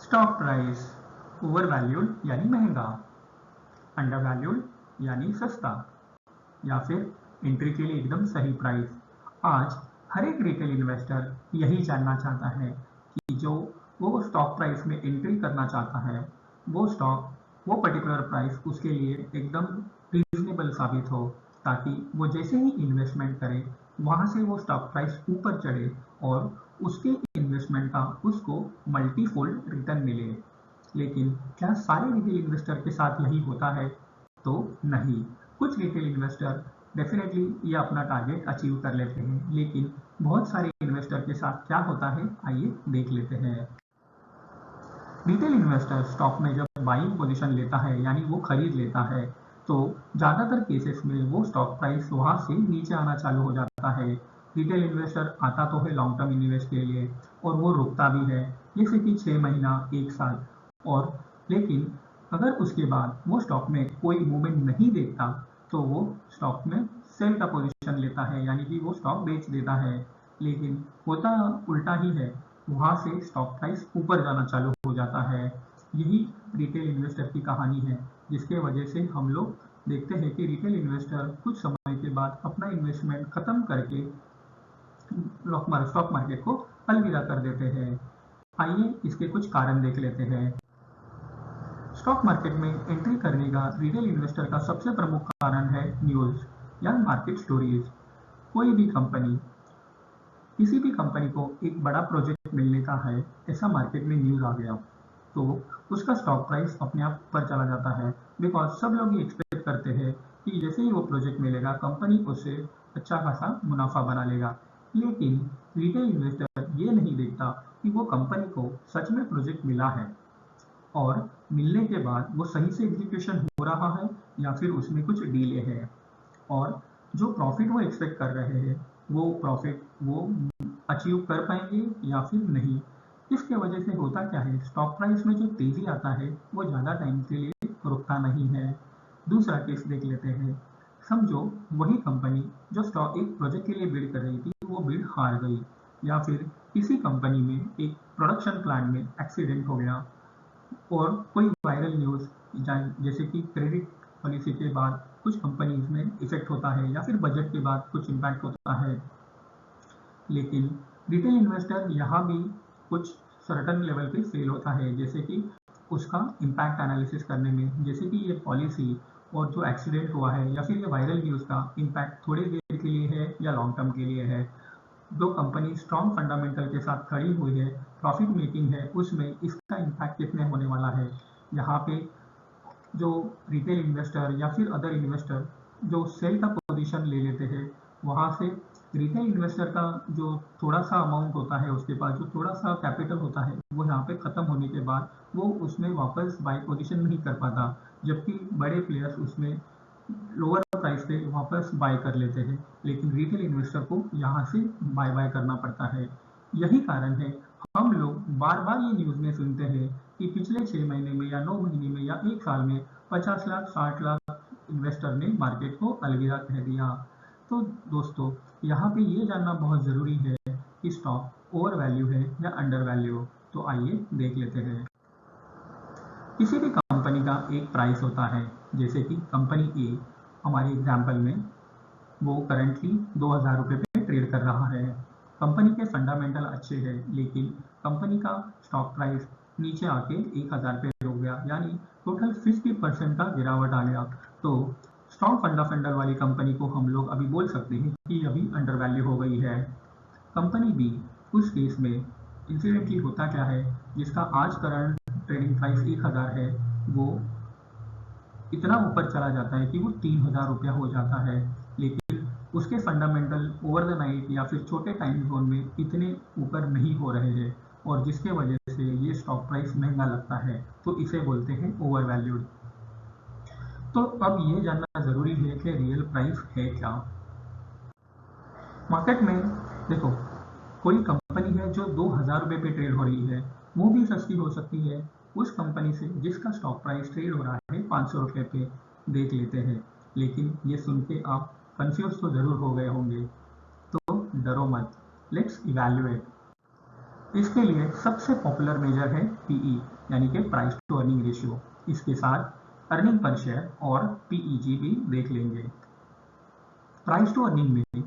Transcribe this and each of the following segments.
Stock price over valued यानी महंगा, under valued यानी सस्ता, या फिर एंट्री के लिए एकदम सही प्राइस। आज हर एक रिटेल इन्वेस्टर यही जानना चाहता है कि जो वो स्टॉक प्राइस में एंट्री करना चाहता है वो स्टॉक वो पर्टिकुलर प्राइस उसके लिए एकदम रीजनेबल साबित हो, ताकि वो जैसे ही इन्वेस्टमेंट करे वहाँ से वो स्टॉक प्राइस ऊपर चढ़े और उसके इन्वेस्टमेंट का उसको मल्टीफोल्ड रिटर्न मिले। लेकिन क्या सारे रिटेल इन्वेस्टर के साथ यही होता है? तो नहीं। कुछ रिटेल इन्वेस्टर डेफिनेटली ये अपना टारगेट अचीव कर लेते हैं, लेकिन बहुत सारे इन्वेस्टर के साथ क्या होता है आइए देख लेते हैं। रिटेल इन्वेस्टर स्टॉक में जब बाइंग पोजीशन लेता है यानी वो खरीद लेता है, तो ज़्यादातर केसेस में वो स्टॉक प्राइस वहाँ से नीचे आना चालू हो जाता है। रिटेल इन्वेस्टर आता तो है लॉन्ग टर्म इन्वेस्ट के लिए और वो रुकता भी है, जैसे कि 6 महीना 1 साल, और लेकिन अगर उसके बाद वो स्टॉक में कोई मूवमेंट नहीं देखता तो वो स्टॉक में सेल का पोजीशन लेता है, यानी कि वो स्टॉक बेच देता है। लेकिन होता उल्टा ही है, वहाँ से स्टॉक प्राइस ऊपर जाना चालू हो जाता है। यही रिटेल इन्वेस्टर की कहानी है, जिसके वजह से हम लोग देखते हैं कि रिटेल इन्वेस्टर कुछ समय के बाद अपना इन्वेस्टमेंट खत्म करके स्टॉक मार्केट को अलविदा कर देते हैं। आइए इसके कुछ कारण देख लेते हैं। स्टॉक मार्केट में एंट्री करने का रिटेल इन्वेस्टर का सबसे प्रमुख कारण है न्यूज़ या मार्केट स्टोरीज। कोई भी कंपनी, किसी भी कंपनी को एक बड़ा प्रोजेक्ट मिलने का है, ऐसा मार्केट में न्यूज़ आ गया, तो उसका स्टॉक प्राइस अपने आप ऊपर चला जाता है। बिकॉज सब लोग ये एक्सपेक्ट करते हैं कि जैसे ही वो प्रोजेक्ट मिलेगा कंपनी उससे अच्छा खासा मुनाफा बना लेगा। लेकिन रिटेल इन्वेस्टर ये नहीं देखता कि वो कंपनी को सच में प्रोजेक्ट मिला है और मिलने के बाद वो सही से एग्जीक्यूशन हो रहा है या फिर उसमें कुछ डिले है, और जो प्रॉफिट वो एक्सपेक्ट कर रहे हैं वो प्रॉफिट वो अचीव कर पाएंगे या फिर नहीं। इसके वजह से होता क्या है, स्टॉक प्राइस में जो तेजी आता है वो ज़्यादा टाइम के लिए रुकता नहीं है। दूसरा केस देख लेते हैं। समझो वही कंपनी जो स्टॉक एक प्रोजेक्ट के लिए बिड कर रही थी वो बिड हार गई, या फिर किसी कंपनी में एक प्रोडक्शन प्लांट में एक्सीडेंट हो गया, और कोई वायरल न्यूज़ जैसे कि क्रेडिट पॉलिसी के बाद कुछ कंपनीज में इफेक्ट होता है या फिर बजट के बाद कुछ इम्पैक्ट होता है। लेकिन रिटेल इन्वेस्टर यहाँ भी कुछ सर्टन लेवल पे फेल होता है, जैसे कि उसका इम्पैक्ट एनालिसिस करने में, जैसे कि ये पॉलिसी और जो एक्सीडेंट हुआ है या फिर ये वायरल न्यूज़ का इम्पैक्ट थोड़ी देर के लिए है या लॉन्ग टर्म के लिए है। जो कंपनी स्ट्रॉन्ग फंडामेंटल के साथ खड़ी हुई है, प्रॉफिट मेकिंग है, उसमें इसका इम्पैक्ट कितने होने वाला है। यहाँ पे जो रिटेल इन्वेस्टर या फिर अदर इन्वेस्टर जो सेल का पोजीशन ले लेते हैं, वहाँ से रिटेल इन्वेस्टर का जो थोड़ा सा अमाउंट होता है, उसके पास जो थोड़ा सा कैपिटल होता है, वो यहाँ पे ख़त्म होने के बाद वो उसमें वापस बाई पोजीशन नहीं कर पाता, जबकि बड़े प्लेयर्स उसमें लोअर प्राइस पे वापस बाय कर लेते हैं। लेकिन रिटेल इन्वेस्टर को यहाँ से बाय बाय करना पड़ता है। यही कारण है हम लोग बार बार ये न्यूज़ में सुनते हैं कि पिछले 6 महीने में या 9 महीने में या 1 साल में 50 लाख 60 लाख इन्वेस्टर ने मार्केट को अलविदा कह दिया। तो दोस्तों, यहाँ पे ये जानना बहुत ज़रूरी है कि स्टॉक ओवर वैल्यू है या अंडर वैल्यू। तो आइए देख लेते हैं। किसी भी कंपनी का एक प्राइस होता है, जैसे कि कंपनी ए हमारे एग्जाम्पल में वो करंटली 2000 रुपये पे ट्रेड कर रहा है। कंपनी के फंडामेंटल अच्छे हैं, लेकिन कंपनी का स्टॉक प्राइस नीचे आके 1000 पे रुक गया, यानी टोटल 50% का गिरावट आ गया। तो स्ट्रॉन्ग फंडामेंटल वाली कंपनी को हम लोग अभी बोल सकते हैं कि अभी अंडर वैल्यू हो गई है। कंपनी बी, उस केस में इंसिडेंटली होता क्या है, जिसका आज करंट ट्रेडिंग प्राइस 1000 है, वो इतना ऊपर चला जाता है कि वो 3000 रुपया हो जाता है। लेकिन उसके फंडामेंटल ओवर द नाइट या फिर छोटे टाइम जोन में इतने ऊपर नहीं हो रहे हैं, और जिसके वजह से ये स्टॉक प्राइस महंगा लगता है, तो इसे बोलते हैं ओवर वैल्यूड। तो अब ये जानना ज़रूरी है कि रियल प्राइस है क्या। मार्केट में देखो, कोई कंपनी है जो 2000 रुपये पे ट्रेड हो रही है, वो भी सस्ती हो सकती है उस कंपनी से जिसका स्टॉक प्राइस ट्रेड हो रहा है 500 रुपये पे। देख लेते हैं। लेकिन ये सुन के आप कंफ्यूज तो ज़रूर हो गए होंगे, तो डरो मत, लेट्स इवैल्यूएट। इसके लिए सबसे पॉपुलर मेजर है पीई यानी कि प्राइस टू अर्निंग रेशियो। इसके साथ अर्निंग पर शेयर और पीईजी भी देख लेंगे। प्राइस टू अर्निंग में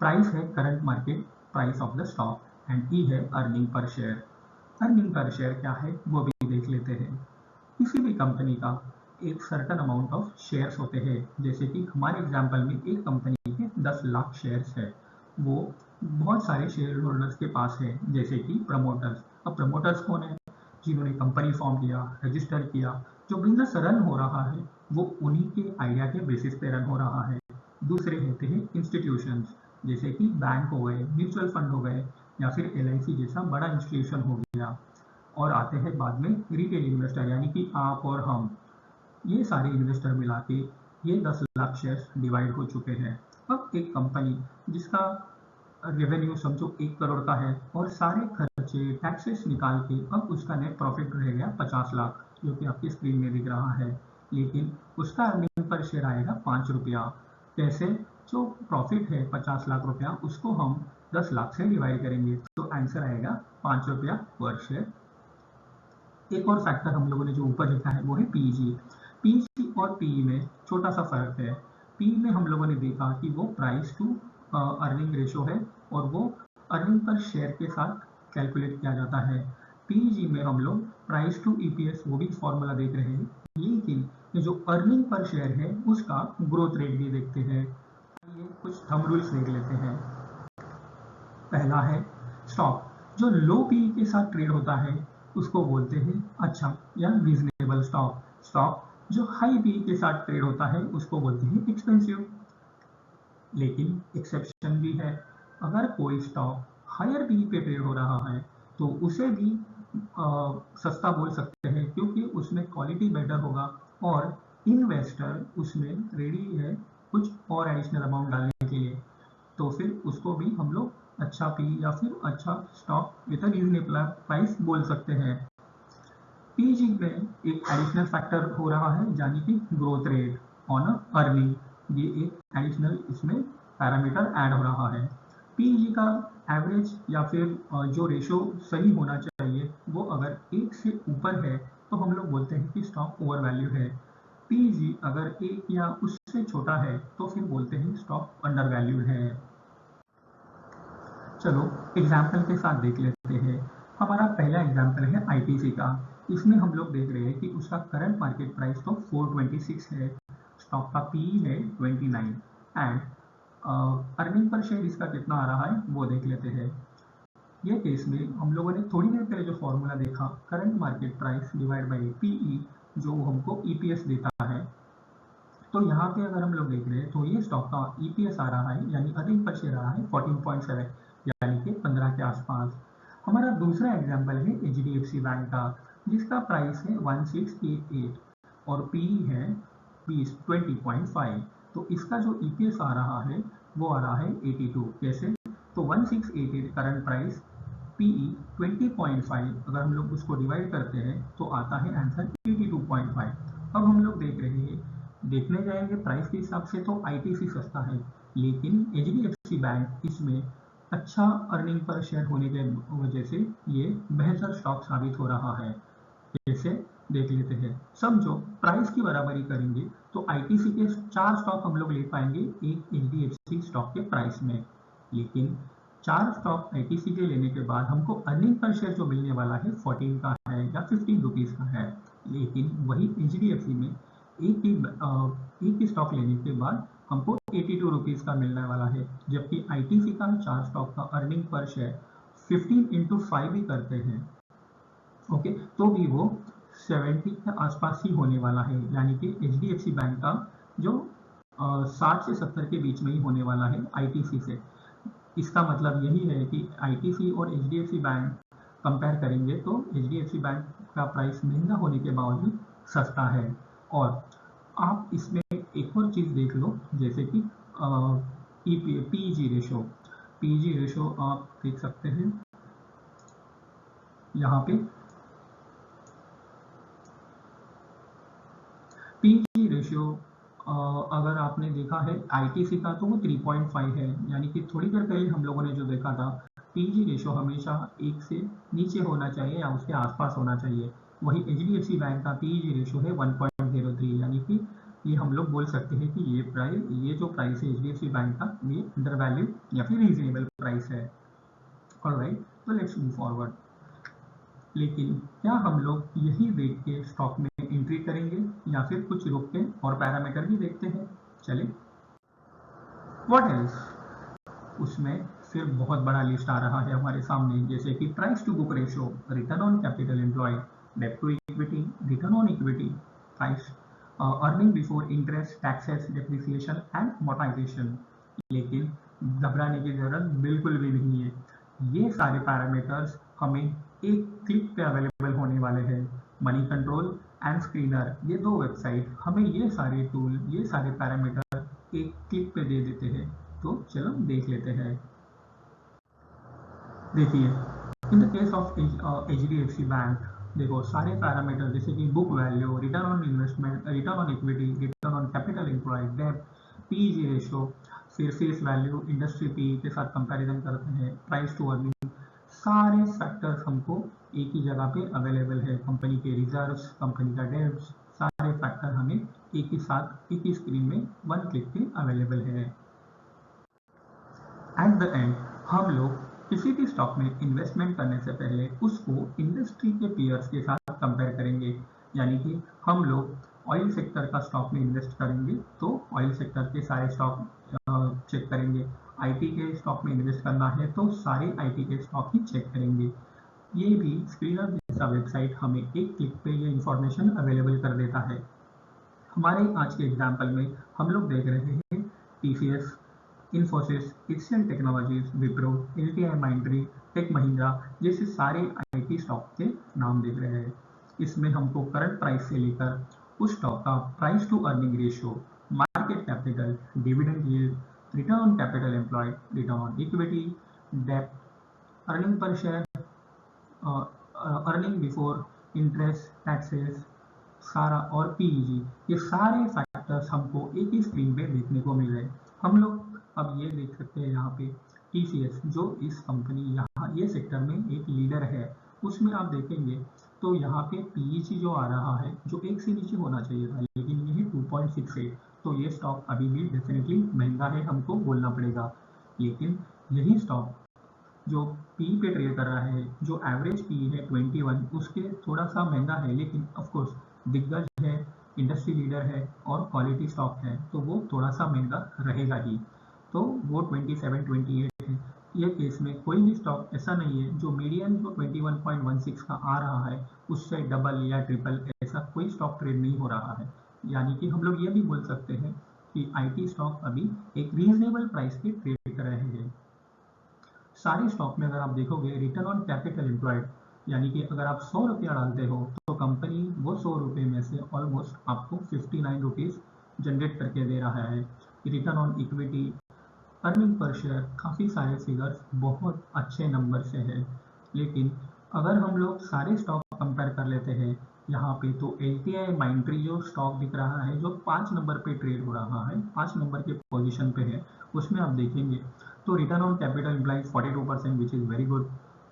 प्राइस है current market price of the stock and E है earning per share. Earning per share क्या है वो भी देख लेते हैं। किसी भी कंपनी का एक सर्टन अमाउंट ऑफ शेयर्स होते हैं, जैसे कि हमारे एग्जांपल में एक कंपनी के 10 लाख शेयर्स है, वो बहुत सारे शेयर होल्डर्स के पास है, जैसे कि प्रमोटर्स। अब प्रमोटर्स कौन है? जिन्होंने कंपनी फॉर्म किया, रजिस्टर किया, जो बिजनेस रन हो रहा है वो उन्हीं के आइडिया के बेसिस पे रन हो रहा है। दूसरे होते हैं इंस्टीट्यूशंस, जैसे कि बैंक हो गए, म्यूचुअल फंड हो गए, या फिर एलआईसी जैसा बड़ा इंस्टीट्यूशन हो गया। और आते हैं बाद में रिटेल इन्वेस्टर यानी कि आप और हम। ये सारे इन्वेस्टर मिला के ये 10 लाख शेयर्स डिवाइड हो चुके हैं। अब एक कंपनी जिसका रेवेन्यू समझो 1 करोड़ का है और सारे खर्चे टैक्सेस निकाल के अब उसका नेट प्रॉफिट रह गया 50 लाख, जो कि आपकी स्क्रीन में दिख रहा है, लेकिन उसका अर्निंग पर शेयर आएगा 5 रुपया। कैसे? जो प्रॉफिट है 50 लाख रुपया उसको हम 10 लाख से डिवाइड करेंगे तो आंसर आएगा 5 रुपया पर शेयर। एक और फैक्टर हम लोगों ने जो ऊपर लिखा है वो है पीजी। पीजी और पीई में छोटा सा फर्क है। पी में हम लोगों ने देखा कि वो प्राइस टू अर्निंग रेशो है और वो अर्निंग पर शेयर के साथ कैलकुलेट किया जाता है। पीजी में हम लोग प्राइस टू ईपीएस वो भी फॉर्मूला देख रहे हैं, लेकिन ये जो अर्निंग पर शेयर है उसका ग्रोथ रेट भी देखते हैं। ये कुछ थंब रूल्स देख लेते हैं। पहला है स्टॉक जो लो पी के साथ ट्रेड होता है उसको बोलते हैं अच्छा या रीजनेबल स्टॉक। स्टॉक जो हाई पी के साथ ट्रेड होता है उसको बोलते हैं एक्सपेंसिव। लेकिन एक्सेप्शन भी है, अगर कोई स्टॉक हायर पी पे ट्रेड हो रहा है तो उसे भी सस्ता बोल सकते हैं, क्योंकि उसमें क्वालिटी बेटर होगा और इन्वेस्टर उसमें रेडी है कुछ और एडिशनल अमाउंट डालने के लिए, तो फिर उसको भी हम लोग अच्छा पी या फिर अच्छा स्टॉक विद रीजनेबल प्राइस बोल सकते हैं। पीजी में एक एडिशनल फैक्टर हो रहा है यानी कि ग्रोथ रेट ऑन अर्निंग, ये एक एडिशनल इसमें पैरामीटर ऐड हो रहा है। पीजी का एवरेज या फिर जो रेशो सही होना चाहिए वो अगर 1 से ऊपर है तो हम लोग बोलते हैं कि स्टॉक ओवर वैल्यू है। पीजी अगर 1 या उससे छोटा है तो फिर बोलते हैं स्टॉक अंडर वैल्यू है। चलो एग्जाम्पल के साथ देख लेते हैं। हमारा पहला एग्जाम्पल है आईटीसी का। इसमें हम लोग देख रहे हैं कि उसका करंट मार्केट प्राइस तो 426 है, स्टॉक का पी है 29 एंड अर्निंग पर शेयर इसका कितना आ रहा है वो देख लेते हैं। ये केस में हम लोगों ने थोड़ी देर पहले जो फॉर्मूला देखा current market price divide by PE जो हमको ईपीएस देता है, तो यहाँ पे अगर हम लोग देख रहे हैं तो ये स्टॉक का ईपीएस आ रहा है यानी अर्निंग पर शेयर आ रहा है 14.7 यानी कि 15 के आसपास। हमारा दूसरा एग्जाम्पल है एचडीएफसी बैंक का, जिसका प्राइस है 1688 और पी है 20.5। तो इसका जो ईपीएस आ रहा है वो आ रहा है 82। कैसे? तो 1688 करंट प्राइस पीई 20.5, अगर हम लोग उसको डिवाइड करते हैं तो आता है आंसर 82.5। अब हम लोग देख रहे हैं, देखने जाएंगे प्राइस के हिसाब से तो आईटीसी सस्ता है, लेकिन एचडीएफसी बैंक इसमें अच्छा अर्निंग पर शेयर होने के वजह से ये बेहतर स्टॉक साबित हो रहा है। जैसे देख लेते हैं, समझो प्राइस की बराबरी करेंगे तो आईटीसी के 4 स्टॉक हम लोग ले पाएंगे एक एचडीएफसी स्टॉक के प्राइस में, लेकिन 4 स्टॉक आईटीसी के लेने के बाद हमको अर्निंग पर शेयर जो मिलने वाला है 14 का है या 15 रुपीज़ का है। लेकिन वही एचडीएफसी में एक ही स्टॉक लेने के बाद हमको 82 रुपीज़ का मिलने वाला है, जबकि आईटीसी का 4 स्टॉक का अर्निंग पर शेयर 15 इंटू 5 ही करते हैं, ओके, तो भी वो 70 के आसपास ही होने वाला है, यानी कि एचडीएफसी बैंक का जो 60 से 70 के बीच में ही होने वाला है आईटीसी से। इसका मतलब यही है कि आईटीसी और एचडीएफसी बैंक कंपेयर करेंगे तो एचडीएफसी बैंक का प्राइस महंगा होने के बावजूद सस्ता है। और आप इसमें एक और चीज़ देख लो, जैसे कि पीजी रेशो। पीजी रेशो आप देख सकते हैं यहाँ पे। पीजी रेशियो अगर आपने देखा है आईटीसी का तो वो 3.5 है, यानी कि थोड़ी देर पहले हम लोगों ने जो देखा था पीजी रेशो हमेशा 1 से नीचे होना चाहिए या उसके आसपास होना चाहिए। वही एचडीएफसी बैंक का पीजी रेशो है 1.03, यानी कि ये हम लोग बोल सकते हैं कि ये जो प्राइस है एचडीएफसी बैंक का, ये अंडर वैल्यू या फिर रीजनेबल प्राइस है। ऑलराइट, तो लेट्स मूव फॉरवर्ड। लेकिन क्या हम लोग यही देख के स्टॉक में एंट्री करेंगे या फिर कुछ रुक के और पैरामीटर भी देखते हैं? चले, व्हाट एल्स? उसमें फिर बहुत बड़ा लिस्ट आ रहा है हमारे सामने, जैसे कि price to book ratio, return on capital employed, debt to equity, return on equity, price earning before interest, taxes, depreciation and amortization. लेकिन घबराने की जरूरत बिल्कुल भी नहीं है, ये सारे पैरामीटर्स हमें एक क्लिक पे अवेलेबल होने वाले हैं। मनी कंट्रोल एंड स्क्रीनर, ये दो वेबसाइट हमें ये सारे टूल, ये सारे पैरामीटर एक क्लिक पे दे देते हैं। तो चलो देख लेते हैं। देखिए, in the case of HDFC bank, देखो सारे पैरामीटर जैसे कि book value, return on investment, return on equity, return on capital employed, debt, PE ratio, फिर फेस वैल्यू, इंडस्ट्री पी के साथ कंपैरिजन करते हैं, प्राइस टू अर्निंग, सारे फैक्टर्स हमको एक ही जगह पे अवेलेबल है। कंपनी के रिजर्व्स, कंपनी का डेब्ट्स, सारे फैक्टर हमें एक ही साथ एक ही स्क्रीन में वन क्लिक पे अवेलेबल है। एट द एंड हम लोग किसी भी स्टॉक में इन्वेस्टमेंट करने से पहले उसको इंडस्ट्री के पीयर्स के साथ कंपेयर करेंगे। यानी कि हम लोग ऑयल सेक्टर का स्टॉक में इन्वेस्ट करेंगे तो ऑयल सेक्टर के सारे स्टॉक चेक करेंगे। आईटी के स्टॉक में इन्वेस्ट करना है तो सारे आईटी के स्टॉक ही चेक करेंगे। ये भी स्क्रीनर जैसा वेबसाइट हमें एक क्लिक पे ये इंफॉर्मेशन अवेलेबल कर देता है। हमारे आज के एग्जाम्पल में हम लोग देख रहे हैं TCS, Infosys, Asian Technologies, Wipro, LTI Mindtree, Tech Mahindra जैसे सारे आईटी स्टॉक के नाम देख रहे हैं। इसमें हमको करंट प्राइस से लेकर उस स्टॉक का price to earning ratio, market capital, dividend yield, return on capital employed, return on equity, debt, earning per share, earning before interest, taxes, सारा और पीईजी, ये सारे फैक्टर्स हमको एक ही स्क्रीन पे देखने को मिल रहे हैं। हम लोग अब ये देख सकते हैं यहाँ पे टीसीएस, जो इस कंपनी यहाँ ये सेक्टर में एक लीडर है, उसमें आप देखेंगे तो यहाँ पे पीईजी जो आ रहा है जो एक से नीचे होना चाहिए था, लेकिन यही 2.68, तो ये स्टॉक अभी भी डेफिनेटली महंगा है, हमको बोलना पड़ेगा। लेकिन यही स्टॉक जो पी पे ट्रेड कर रहा है, जो एवरेज पी है 21, उसके थोड़ा सा महंगा है, लेकिन ऑफकोर्स दिग्गज है, इंडस्ट्री लीडर है और क्वालिटी स्टॉक है, तो वो थोड़ा सा महंगा रहेगा ही। तो वो 27-28 है। ये केस में कोई भी स्टॉक ऐसा नहीं है जो मीडियन जो 21.16 का आ रहा है उससे डबल या ट्रिपल, ऐसा कोई स्टॉक ट्रेड नहीं हो रहा है। यानी कि हम लोग ये भी बोल सकते हैं कि आईटी स्टॉक अभी एक रीजनेबल प्राइस पे ट्रेड कर रहे हैं। सारे स्टॉक में अगर आप देखोगे रिटर्न ऑन कैपिटल एम्प्लॉयड, यानी कि अगर आप 100 रुपया डालते हो तो कंपनी वो 100 रुपये में से ऑलमोस्ट आपको 59 रुपीज़ जनरेट करके दे रहा है। Return on equity, earning per share, काफ़ी सारे फिगर्स बहुत अच्छे नंबर से है। लेकिन अगर हम लोग सारे स्टॉक कंपेयर कर लेते हैं यहाँ पे, तो एलटीआई माइंड्री जो स्टॉक दिख रहा है जो 5 नंबर पे ट्रेड हो रहा है, 5 नंबर के पोजीशन पे है, उसमें आप देखेंगे तो return on capital employed 42%, which is very good.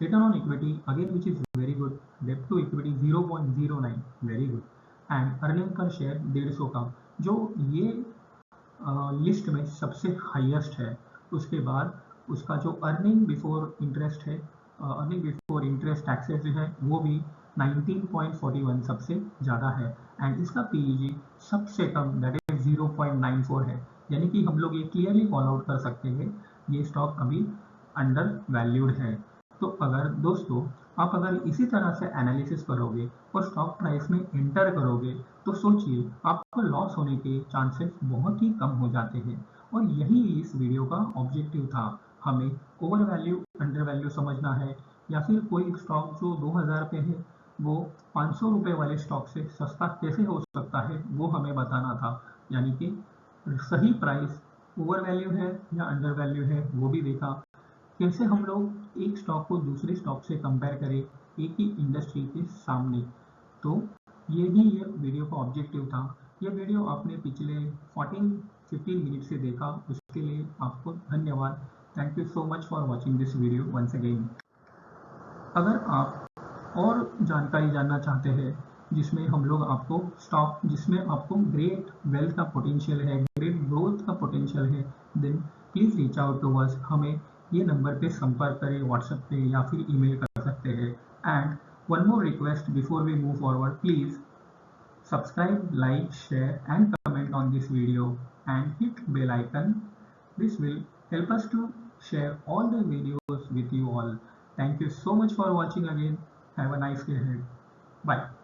Return on equity again which is very good. Debt to equity 0.09, very good. And earning per share 150 का, जो ये लिस्ट में सबसे हाईएस्ट है। उसके बाद उसका जो अर्निंग बिफोर इंटरेस्ट है, अर्निंग बिफोर इंटरेस्ट टैक्सेस जो है वो भी 19.41 सबसे ज़्यादा है। एंड इसका पीईजी सबसे कम, दैट इज 0.94 है। यानी कि हम लोग ये क्लियरली कॉल आउट कर सकते हैं ये स्टॉक अभी अंडर वैल्यूड है। तो अगर दोस्तों आप अगर इसी तरह से एनालिसिस करोगे और स्टॉक प्राइस में एंटर करोगे तो सोचिए आपको लॉस होने के चांसेस बहुत ही कम हो जाते हैं। और यही इस वीडियो का ऑब्जेक्टिव था, हमें ओवर वैल्यू अंडर वैल्यू समझना है, या फिर कोई स्टॉक जो 2000 पे है वो 500 रुपये वाले स्टॉक से सस्ता कैसे हो सकता है वो हमें बताना था। यानी कि सही प्राइस ओवर वैल्यू है या अंडर वैल्यू है वो भी देखा, कैसे हम लोग एक स्टॉक को दूसरे स्टॉक से कंपेयर करें एक ही इंडस्ट्री के सामने। तो ये भी ये वीडियो का ऑब्जेक्टिव था। ये वीडियो आपने पिछले 14-15 मिनट से देखा, उसके लिए आपको धन्यवाद। Thank you so much for watching this video once again. अगर आप और जानकारी जानना चाहते हैं जिसमें हम लोग आपको स्टॉक जिसमें आपको ग्रेट वेल्थ का पोटेंशियल है, ग्रेट ग्रोथ का पोटेंशियल है, then please reach out to us. हमें ये नंबर पे संपर्क करें, व्हाट्सएप पे या फिर ईमेल कर सकते हैं. And one more request before we move forward, please subscribe, like, share and comment on this video and hit bell icon. This will help us to share all the videos with you all. Thank you so much for watching again. Have a nice day ahead. Bye.